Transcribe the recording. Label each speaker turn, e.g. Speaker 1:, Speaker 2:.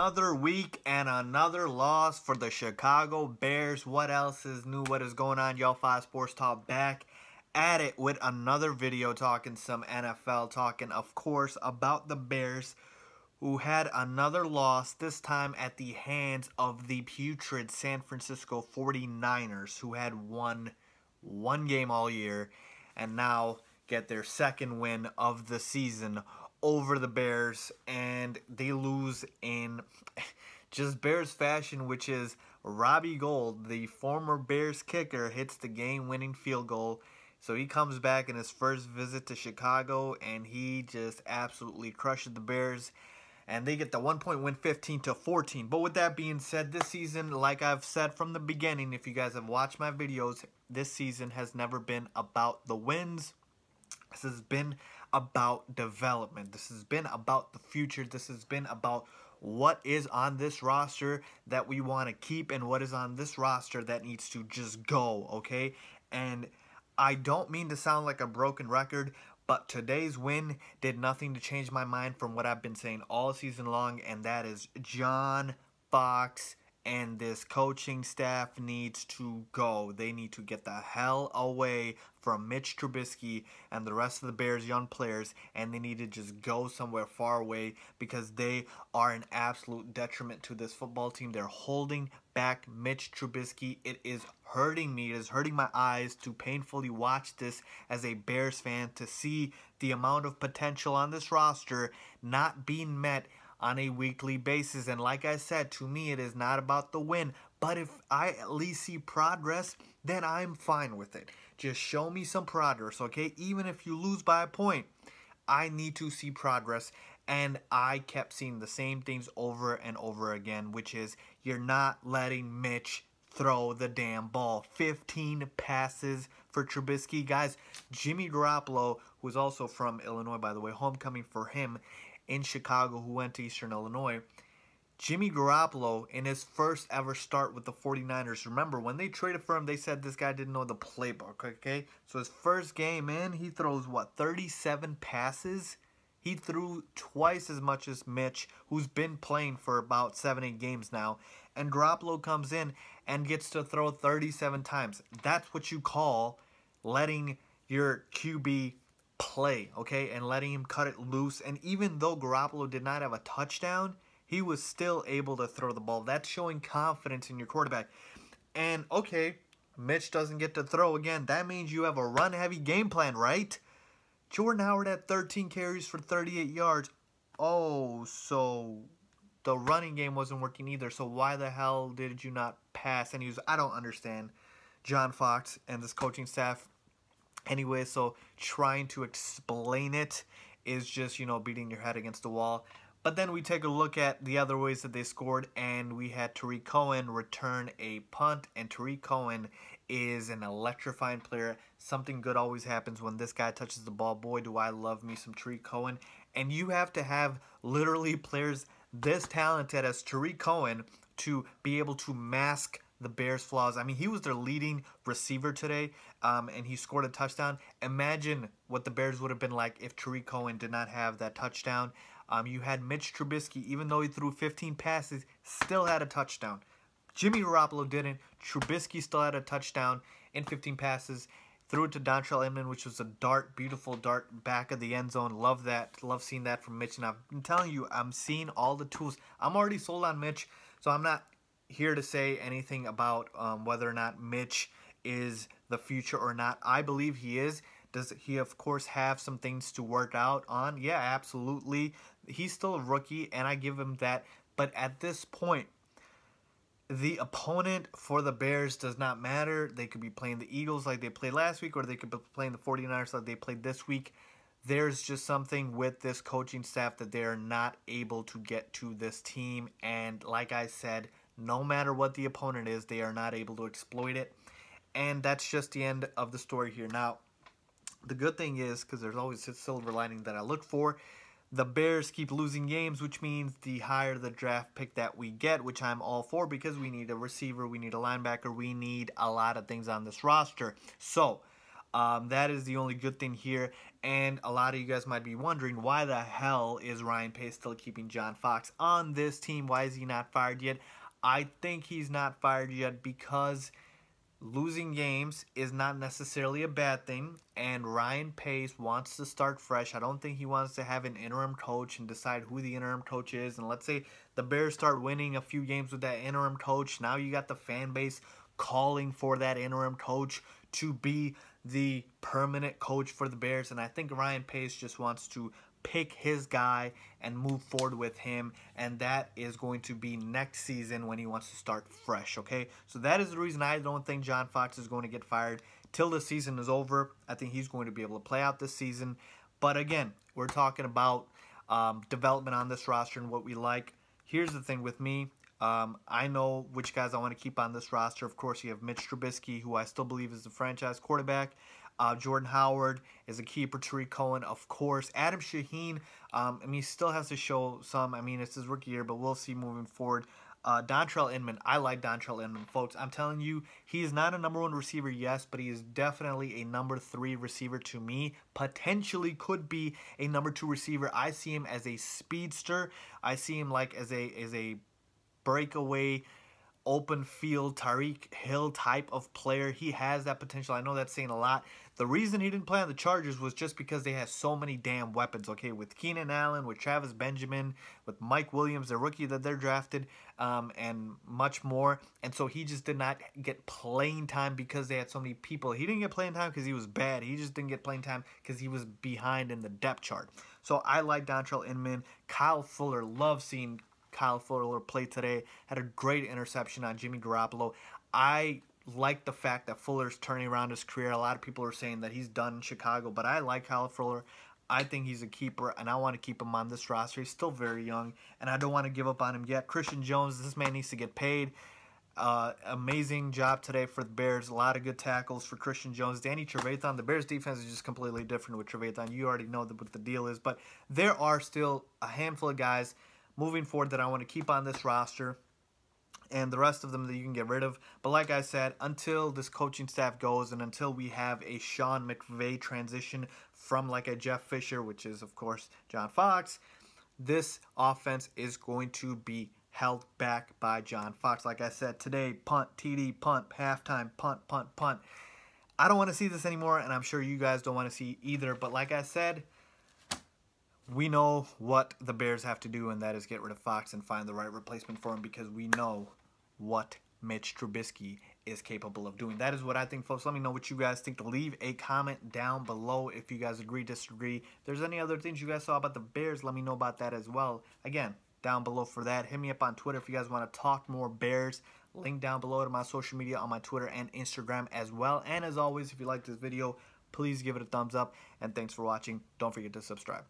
Speaker 1: Another week and another loss for the Chicago Bears. What else is new? What is going on? Y'all, 5 Sports Talk back at it with another video talking some NFL, talking, of course, about the Bears who had another loss, this time at the hands of the putrid San Francisco 49ers, who had won one game all year and now get their second win of the season over the Bears, and they lose in just Bears fashion, which is Robbie Gould, the former Bears kicker, hits the game-winning field goal. So he comes back in his first visit to Chicago, and he just absolutely crushes the Bears, and they get the 1-point win, 15-14. But with that being said, this season, like I've said from the beginning, if you guys have watched my videos, this season has never been about the wins. This has been about development. This has been about the future. This has been about what is on this roster that we want to keep and what is on this roster that needs to just go, okay? And I don't mean to sound like a broken record, but today's win did nothing to change my mind from what I've been saying all season long, and that is John Fox and this coaching staff needs to go. They need to get the hell away from Mitch Trubisky and the rest of the Bears' young players, and they need to just go somewhere far away because they are an absolute detriment to this football team. They're holding back Mitch Trubisky. It is hurting me. It is hurting my eyes to painfully watch this as a Bears fan, to see the amount of potential on this roster not being met on a weekly basis. And like I said, to me, it is not about the win. But if I at least see progress, then I'm fine with it. Just show me some progress, okay? Even if you lose by a point, I need to see progress. And I kept seeing the same things over and over again, which is you're not letting Mitch throw the damn ball. 15 passes for Trubisky. Guys, Jimmy Garoppolo, who is also from Illinois, by the way, homecoming for him in Chicago, who went to Eastern Illinois. Jimmy Garoppolo, in his first ever start with the 49ers, remember, when they traded for him, they said this guy didn't know the playbook, okay? So his first game in, he throws, what, 37 passes? He threw twice as much as Mitch, who's been playing for about 7-8 games now. And Garoppolo comes in and gets to throw 37 times. That's what you call letting your QB play, okay, and letting him cut it loose. And even though Garoppolo did not have a touchdown, he was still able to throw the ball. That's showing confidence in your quarterback. And okay, Mitch doesn't get to throw again. That means you have a run-heavy game plan, right? Jordan Howard had 13 carries for 38 yards. Oh, so the running game wasn't working either. So why the hell did you not pass? And I don't understand John Fox and this coaching staff. Anyway, so trying to explain it is just, beating your head against the wall. But then we take a look at the other ways that they scored, and we had Tarik Cohen return a punt, and Tarik Cohen is an electrifying player. Something good always happens when this guy touches the ball. Boy, do I love me some Tarik Cohen. And you have to have literally players this talented as Tarik Cohen to be able to mask the Bears' flaws. I mean, he was their leading receiver today, and he scored a touchdown. Imagine what the Bears would have been like if Tarik Cohen did not have that touchdown. You had Mitch Trubisky, even though he threw 15 passes, still had a touchdown. Jimmy Garoppolo didn't. Trubisky still had a touchdown in 15 passes. Threw it to Dontrell Inman, which was a dart, beautiful dart back of the end zone. Love that. Love seeing that from Mitch. And I've been telling you, I'm seeing all the tools. I'm already sold on Mitch, so I'm not here to say anything about whether or not Mitch is the future or not. I believe he is. Does he, of course, have some things to work out on? Yeah, absolutely. He's still a rookie, and I give him that. But at this point, the opponent for the Bears does not matter. They could be playing the Eagles like they played last week, or they could be playing the 49ers like they played this week. There's just something with this coaching staff that they are not able to get to this team. And like I said, no matter what the opponent is, they are not able to exploit it. And that's just the end of the story here. Now, the good thing is, because there's always a silver lining that I look for, the Bears keep losing games, which means the higher the draft pick that we get, which I'm all for, because we need a receiver, we need a linebacker, we need a lot of things on this roster. So, That is the only good thing here. And a lot of you guys might be wondering, why the hell is Ryan Pace still keeping John Fox on this team? Why is he not fired yet? I think he's not fired yet because losing games is not necessarily a bad thing, and Ryan Pace wants to start fresh. I don't think he wants to have an interim coach and decide who the interim coach is. And let's say the Bears start winning a few games with that interim coach. Now you got the fan base calling for that interim coach to be the permanent coach for the Bears. And I think Ryan Pace just wants to pick his guy and move forward with him, and that is going to be next season when he wants to start fresh, okay? So that is the reason I don't think John Fox is going to get fired till the season is over. I think he's going to be able to play out this season. But again, we're talking about development on this roster and what we like. Here's the thing with me. I know which guys I want to keep on this roster. Of course, you have Mitch Trubisky, who I still believe is the franchise quarterback. Jordan Howard is a keeper. Tariq Cohen, of course. Adam Shaheen, he still has to show some. It's his rookie year, but we'll see moving forward. Dontrell Inman, I like Dontrell Inman, folks. I'm telling you, he is not a number 1 receiver, yes, but he is definitely a number 3 receiver to me. Potentially could be a number 2 receiver. I see him as a speedster. I see him like as a breakaway, open field, Tyreek Hill type of player. He has that potential. I know that's saying a lot. The reason he didn't play on the Chargers was just because they had so many damn weapons, okay? With Keenan Allen, with Travis Benjamin, with Mike Williams, the rookie that they're drafted, and much more. And so he just did not get playing time because they had so many people. He didn't get playing time because he was bad. He just didn't get playing time because he was behind in the depth chart. So I like Dontrell Inman. Kyle Fuller, love seeing Kyle Fuller play today. Had a great interception on Jimmy Garoppolo. I like the fact that Fuller's turning around his career. A lot of people are saying that he's done in Chicago, but I like Kyle Fuller. I think he's a keeper, and I want to keep him on this roster. He's still very young, and I don't want to give up on him yet. Christian Jones, this man needs to get paid. Amazing job today for the Bears. A lot of good tackles for Christian Jones. Danny Trevathan, the Bears defense is just completely different with Trevathan. You already know what the deal is, but there are still a handful of guys moving forward that I want to keep on this roster, and the rest of them that you can get rid of. But like I said, until this coaching staff goes and until we have a Sean McVay transition from like a Jeff Fisher, which is, of course, John Fox, this offense is going to be held back by John Fox. Like I said today, punt, TD, punt, halftime, punt, punt, punt. I don't want to see this anymore, and I'm sure you guys don't want to see either. But like I said, we know what the Bears have to do, and that is get rid of Fox and find the right replacement for him, because we know what Mitch Trubisky is capable of doing. That is what I think, folks. Let me know what you guys think. Leave a comment down below if you guys agree, disagree. If there's any other things you guys saw about the Bears, let me know about that as well. Again, down below for that. Hit me up on Twitter if you guys want to talk more Bears. Link down below to my social media on my Twitter and Instagram as well. And as always, if you like this video, please give it a thumbs up. And thanks for watching. Don't forget to subscribe.